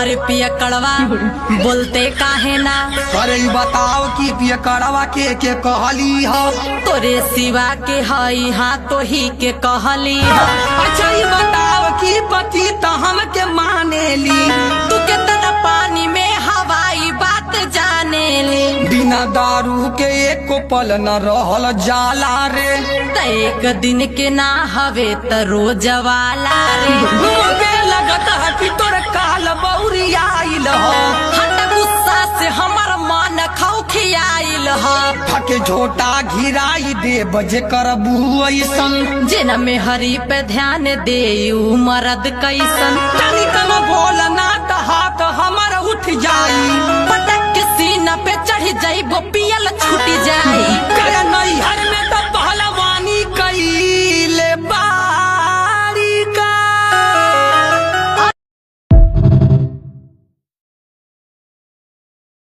अरे पिया कड़वा बोलते काहे ना। अरे बताओ कि पिया कड़वा के कहली हो। तोरे सिवा के हई हाँ तो ही के कहली हो। अच्छा ये बताओ कि पति तो हमके माने ली। तू कितना पानी में हवाई बात जाने ली। बिना दारू के एक पल न रहल जाला रे। त एक दिन के ना हवे त रोज वाला रे। मुझे लगत है कि तोर काल बौरी आइल हो। हट गुस्सा से हमर मन खौखियाइल हो। थके झोटा घिराई दे बजे करबू ऐसन। जेना में हरी पे ध्यान दे उ मरद कैसन। तनी कम बोलना त हाथ हमर उठ जाई। पटक के सीना पे चढ़ जाई वो पियल छूट जाई। करे